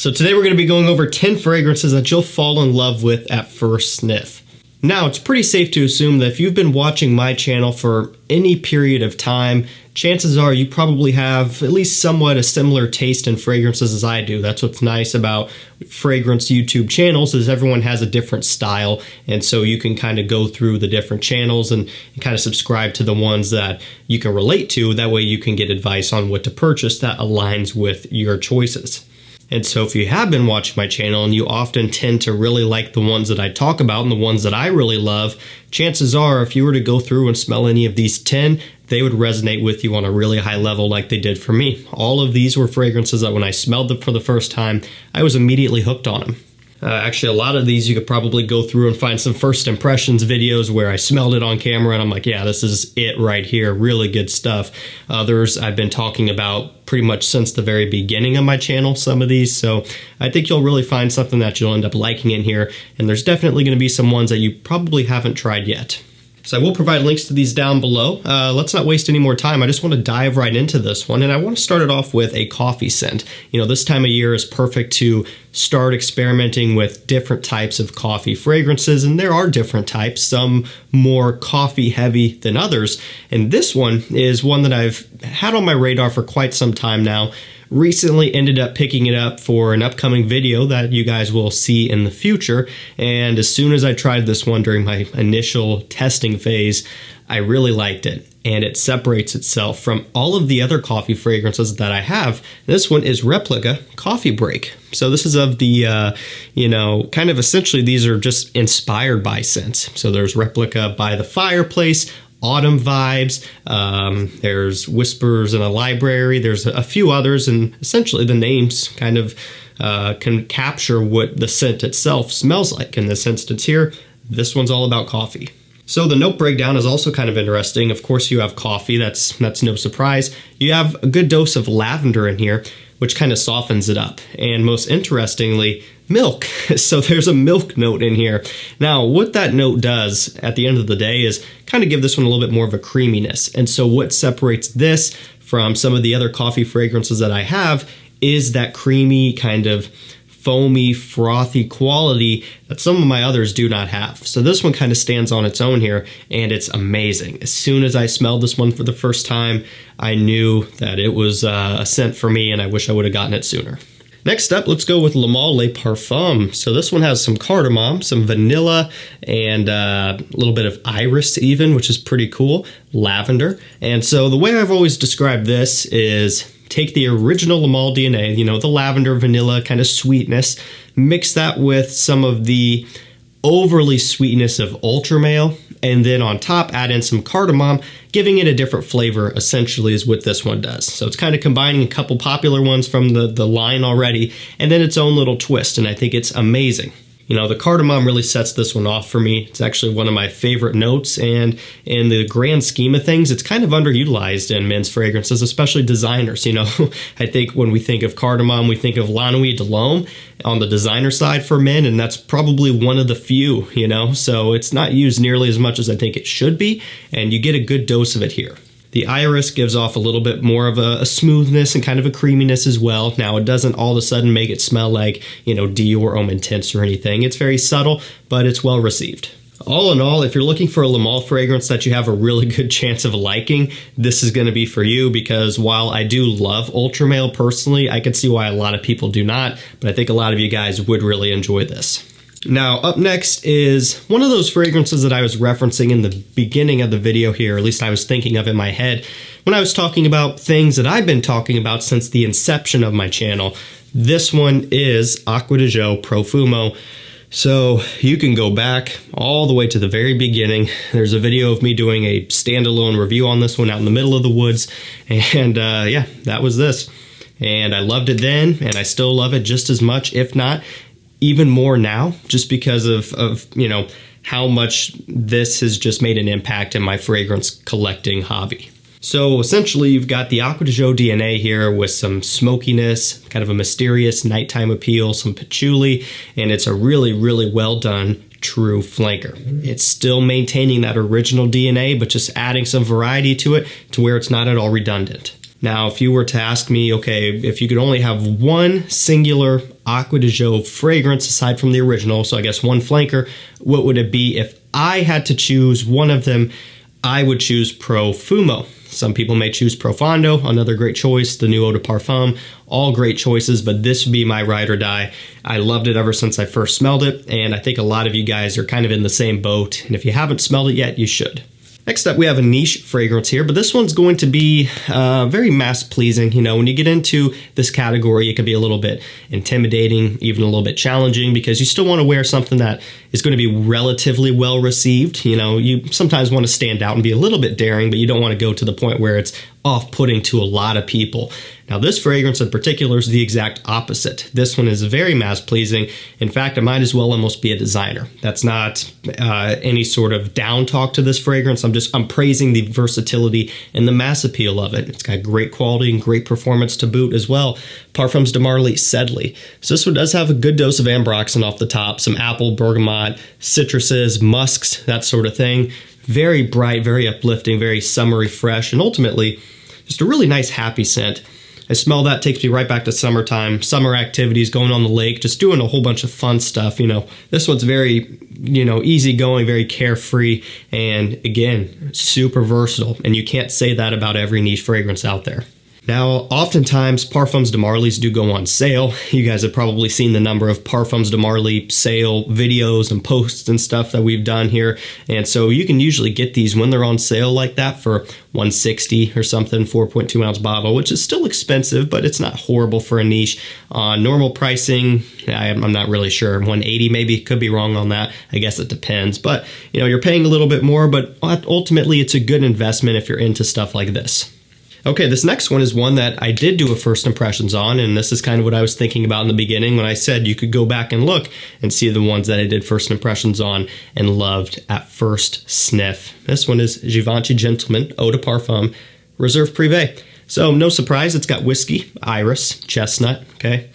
So today we're going to be going over 10 fragrances that you'll fall in love with at first sniff. Now, it's pretty safe to assume that if you've been watching my channel for any period of time, chances are you probably have at least somewhat a similar taste in fragrances as I do. That's what's nice about fragrance YouTube channels, is everyone has a different style, and so you can kind of go through the different channels and kind of subscribe to the ones that you can relate to. That way you can get advice on what to purchase that aligns with your choices. And so if you have been watching my channel and you often tend to really like the ones that I talk about and the ones that I really love, chances are if you were to go through and smell any of these 10, they would resonate with you on a really high level like they did for me. All of these were fragrances that when I smelled them for the first time, I was immediately hooked on them. Actually, a lot of these you could probably go through and find some first impressions videos where I smelled it on camera and I'm like, yeah, this is it right here. Really good stuff. Others I've been talking about pretty much since the very beginning of my channel, some of these. So I think you'll really find something that you'll end up liking in here. And there's definitely going to be some ones that you probably haven't tried yet. So I will provide links to these down below. Let's not waste any more time. I just want to dive right into this one, and I want to start it off with a coffee scent. You know, this time of year is perfect to start experimenting with different types of coffee fragrances, and there are different types, some more coffee heavy than others. And this one is one that I've had on my radar for quite some time now. Recently ended up picking it up for an upcoming video that you guys will see in the future, and as soon as I tried this one during my initial testing phase, I really liked it, and it separates itself from all of the other coffee fragrances that I have. This one is Replica Coffee Break. So this is of the, you know, kind of essentially these are just inspired by scents. So there's Replica by the Fireplace, Autumn Vibes, there's Whispers in a Library, there's a few others, and essentially the names kind of can capture what the scent itself smells like. In this instance here, this one's all about coffee. So the note breakdown is also kind of interesting. Of course, you have coffee, that's no surprise. You have a good dose of lavender in here, which kind of softens it up. And most interestingly, milk. So there's a milk note in here. Now, what that note does at the end of the day is kind of give this one a little bit more of a creaminess. And so what separates this from some of the other coffee fragrances that I have is that creamy kind of foamy, frothy quality that some of my others do not have. So this one kind of stands on its own here, and it's amazing. As soon as I smelled this one for the first time, I knew that it was a scent for me, and I wish I would have gotten it sooner. Next up, let's go with Le Male Le Parfum. So this one has some cardamom, some vanilla, and a little bit of iris even, which is pretty cool, lavender. And so the way I've always described this is take the original Le Male DNA, you know, the lavender, vanilla kind of sweetness, mix that with some of the overly sweetness of Ultra Male, and then on top add in some cardamom, giving it a different flavor, essentially is what this one does. So it's kind of combining a couple popular ones from the line already, and then its own little twist, and I think it's amazing. You know, the cardamom really sets this one off for me. It's actually one of my favorite notes, and in the grand scheme of things, it's kind of underutilized in men's fragrances, especially designers. You know, I think when we think of cardamom, we think of La Nuit de l'Homme on the designer side for men, and that's probably one of the few, you know, so it's not used nearly as much as I think it should be, and you get a good dose of it here. The iris gives off a little bit more of a smoothness and kind of a creaminess as well. Now, it doesn't all of a sudden make it smell like, you know, Dior Homme Intense or anything. It's very subtle, but it's well received. All in all, if you're looking for a Le Male fragrance that you have a really good chance of liking, this is going to be for you, because while I do love Ultra Male personally, I can see why a lot of people do not, but I think a lot of you guys would really enjoy this. Now, up next is one of those fragrances that I was referencing in the beginning of the video here, or at least I was thinking of in my head, when I was talking about things that I've been talking about since the inception of my channel. This one is Acqua di Gio Profumo. So you can go back all the way to the very beginning. There's a video of me doing a standalone review on this one out in the middle of the woods, and yeah, that was this. And I loved it then, and I still love it just as much, if not even more now, just because of you know, how much this has just made an impact in my fragrance collecting hobby. So essentially you've got the Acqua di Gio DNA here with some smokiness, kind of a mysterious nighttime appeal, some patchouli, and it's a really, really well done true flanker. It's still maintaining that original DNA, but just adding some variety to it to where it's not at all redundant. Now, if you were to ask me, okay, if you could only have one singular Acqua di Gio fragrance aside from the original, so I guess one flanker, what would it be? If I had to choose one of them, I would choose Profumo. Some people may choose Profondo, another great choice, the new eau de parfum, all great choices, but this would be my ride or die. I loved it ever since I first smelled it, and I think a lot of you guys are kind of in the same boat, and if you haven't smelled it yet, you should. Next up, we have a niche fragrance here, but this one's going to be very mass-pleasing. You know, when you get into this category, it can be a little bit intimidating, even a little bit challenging, because you still want to wear something that is going to be relatively well-received. You know, you sometimes want to stand out and be a little bit daring, but you don't want to go to the point where it's off-putting to a lot of people. Now, this fragrance in particular is the exact opposite. This one is very mass-pleasing. In fact, it might as well almost be a designer. That's not any sort of down talk to this fragrance. I'm praising the versatility and the mass appeal of it. It's got great quality and great performance to boot as well. Parfums de Marly SEDLEY. So this one does have a good dose of ambroxan off the top, some apple, bergamot, citruses, musks, that sort of thing. Very bright, very uplifting, very summery, fresh, and ultimately just a really nice, happy scent. I smell that, takes me right back to summertime, summer activities, going on the lake, just doing a whole bunch of fun stuff. You know, this one's very, easygoing, very carefree, and again, super versatile. And you can't say that about every niche fragrance out there. Now, oftentimes, Parfums de Marly's do go on sale. You guys have probably seen the number of Parfums de Marly sale videos and posts and stuff that we've done here. And so you can usually get these when they're on sale like that for $160 or something, 4.2 ounce bottle, which is still expensive, but it's not horrible for a niche. Normal pricing, I'm not really sure. 180 maybe, could be wrong on that. I guess it depends. But, you're paying a little bit more, but ultimately it's a good investment if you're into stuff like this. Okay, this next one is one that I did do a first impressions on, and this is kind of what I was thinking about in the beginning when I said you could go back and look and see the ones that I did first impressions on and loved at first sniff. This one is Givenchy Gentleman Eau de Parfum Reserve Privé. So no surprise, it's got whiskey, iris, chestnut, okay,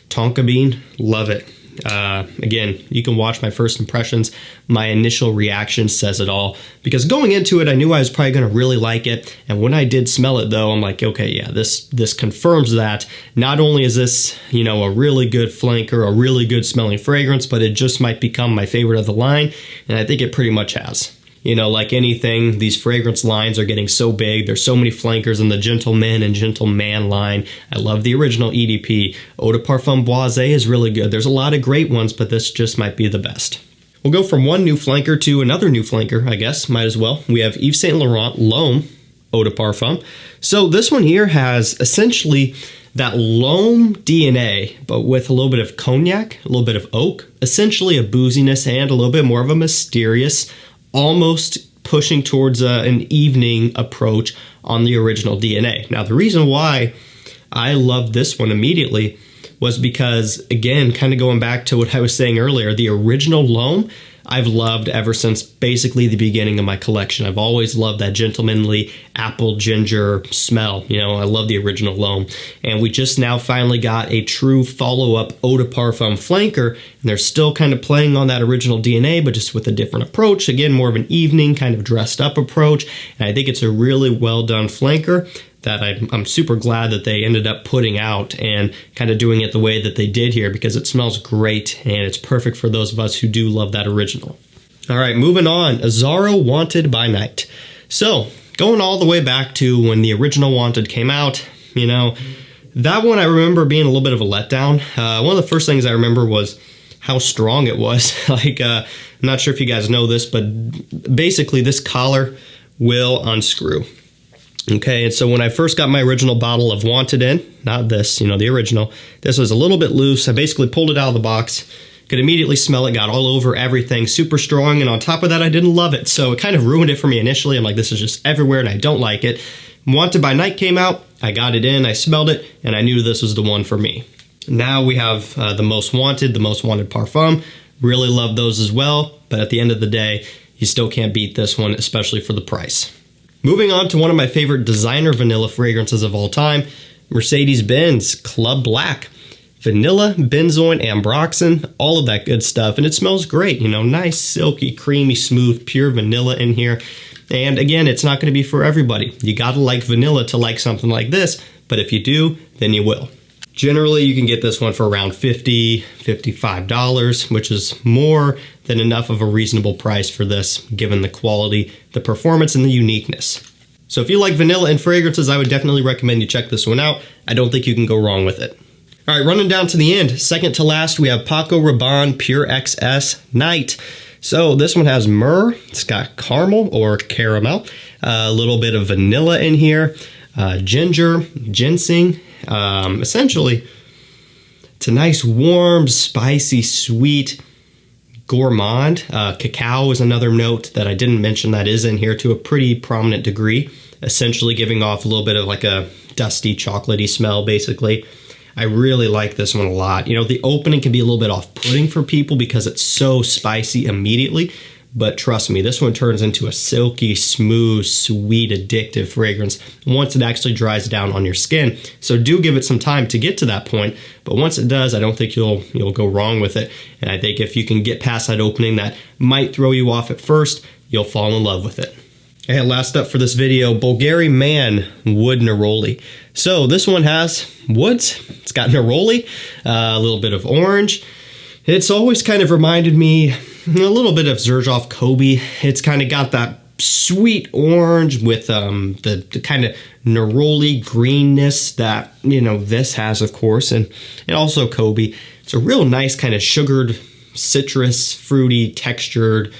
tonka bean, love it. Again, you can watch my first impressions. My initial reaction says it all, because going into it, I knew I was probably going to really like it. And when I did smell it though, I'm like, okay, yeah, this confirms that not only is this, a really good flanker, a really good smelling fragrance, but it just might become my favorite of the line. And I think it pretty much has. Like anything, these fragrance lines are getting so big. There's so many flankers in the gentleman and gentleman line. I love the original EDP. Eau de Parfum.CA is really good. There's a lot of great ones, but this just might be the best. We'll go from one new flanker to another new flanker, I guess, might as well. We have Yves Saint Laurent L'Homme Eau de Parfum. So this one here has essentially that L'Homme DNA, but with a little bit of cognac, a little bit of oak, essentially a booziness and a little bit more of a mysterious, almost pushing towards an evening approach on the original DNA. Now, the reason why I loved this one immediately was because, again, kind of going back to what I was saying earlier, the original L'Homme I've loved ever since basically the beginning of my collection. I've always loved that gentlemanly apple ginger smell. I love the original L'Homme. And we just now finally got a true follow-up Eau de Parfum flanker, and they're still kind of playing on that original DNA, but just with a different approach. Again, more of an evening kind of dressed up approach. And I think it's a really well done flanker that I'm super glad that they ended up putting out and kind of doing it the way that they did here, because it smells great and it's perfect for those of us who do love that original. All right, moving on. AZZARO Wanted by Night. So going all the way back to when the original Wanted came out, that one I remember being a little bit of a letdown. One of the first things I remember was how strong it was. I'm not sure if you guys know this, but basically this collar will unscrew. Okay, and so when I first got my original bottle of Wanted in, not this, the original, this was a little bit loose. I basically pulled it out of the box, could immediately smell it, got all over everything, super strong, and on top of that, I didn't love it. So it kind of ruined it for me initially. I'm like, this is just everywhere, and I don't like it. Wanted by Night came out, I got it in, I smelled it, and I knew this was the one for me. Now we have the Most Wanted Parfum. Really love those as well, but at the end of the day, you still can't beat this one, especially for the price. Moving on to one of my favorite designer vanilla fragrances of all time, Mercedes-Benz Club Black. vanilla, benzoin, ambroxan, all of that good stuff. And it smells great, you know, nice, silky, creamy, smooth, pure vanilla in here. And again, it's not going to be for everybody. You got to like vanilla to like something like this, but if you do, then you will. Generally, you can get this one for around $50, $55, which is more than enough of a reasonable price for this, given the quality, the performance, and the uniqueness. So if you like vanilla and fragrances, I would definitely recommend you check this one out. I don't think you can go wrong with it. All right, running down to the end, second to last, we have PACO Rabanne Pure XS Night. So this one has myrrh, it's got caramel or caramel, a little bit of vanilla in here, ginger, ginseng. Essentially, it's a nice, warm, spicy, sweet, gourmand. Cacao is another note that I didn't mention that is in here to a pretty prominent degree, essentially giving off a little bit of like a dusty, chocolatey smell, basically. I really like this one a lot. You know, the opening can be a little bit off-putting for people because it's so spicy immediately, but trust me, this one turns into a silky, smooth, sweet, addictive fragrance once it actually dries down on your skin. So do give it some time to get to that point, but once it does, I don't think you'll go wrong with it. And I think if you can get past that opening that might throw you off at first, you'll fall in love with it. And last up for this video, Bulgari Man Wood Neroli. So this one has woods, it's got neroli, a little bit of orange. It's always kind of reminded me a little bit of Xerjoff Kobe. It's kind of got that sweet orange with the kind of neroli greenness that, you know, this has, of course, and also Kobe. It's a real nice kind of sugared, citrus, fruity, textured,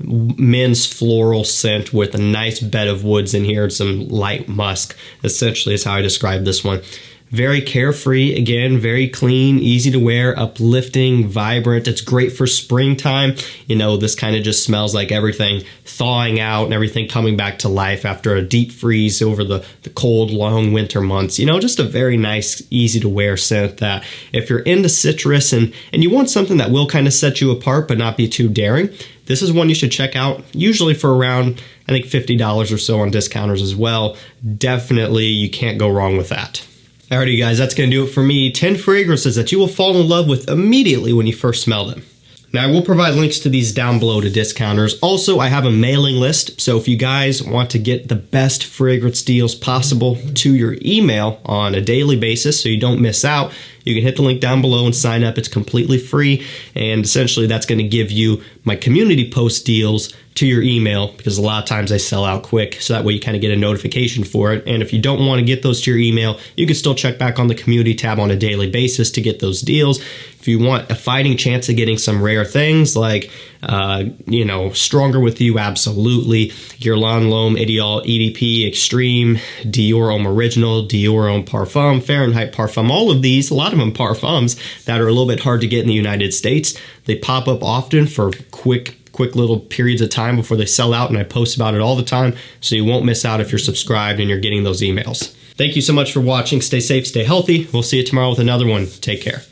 men's floral scent with a nice bed of woods in here and some light musk, essentially is how I describe this one. Very carefree, again, very clean, easy to wear, uplifting, vibrant. It's great for springtime. You know, this kind of just smells like everything thawing out and everything coming back to life after a deep freeze over the cold, long winter months. You know, just a very nice, easy to wear scent that if you're into citrus and you want something that will kind of set you apart but not be too daring, this is one you should check out, usually for around, I think, $50 or so on discounters as well. Definitely, you can't go wrong with that. Alrighty guys, that's going to do it for me. 10 fragrances that you will fall in love with immediately when you first smell them. Now, I will provide links to these down below to discounters. Also, I have a mailing list, so if you guys want to get the best fragrance deals possible to your email on a daily basis so you don't miss out, you can hit the link down below and sign up. It's completely free, and essentially that's going to give you my community post deals to your email because a lot of times they sell out quick, so that way you kind of get a notification for it. And if you don't want to get those to your email, you can still check back on the community tab on a daily basis to get those deals. If you want a fighting chance of getting some rare things like, you know, Stronger With You, absolutely, Guerlain L'Homme Ideal EDP Extreme, Dior Homme Original, Dior Homme Parfum, Fahrenheit Parfum, all of these, a lot of them parfums that are a little bit hard to get in the United States. They pop up often for quick little periods of time before they sell out, and I post about it all the time, so you won't miss out if you're subscribed and you're getting those emails. Thank you so much for watching. Stay safe, stay healthy. We'll see you tomorrow with another one. Take care.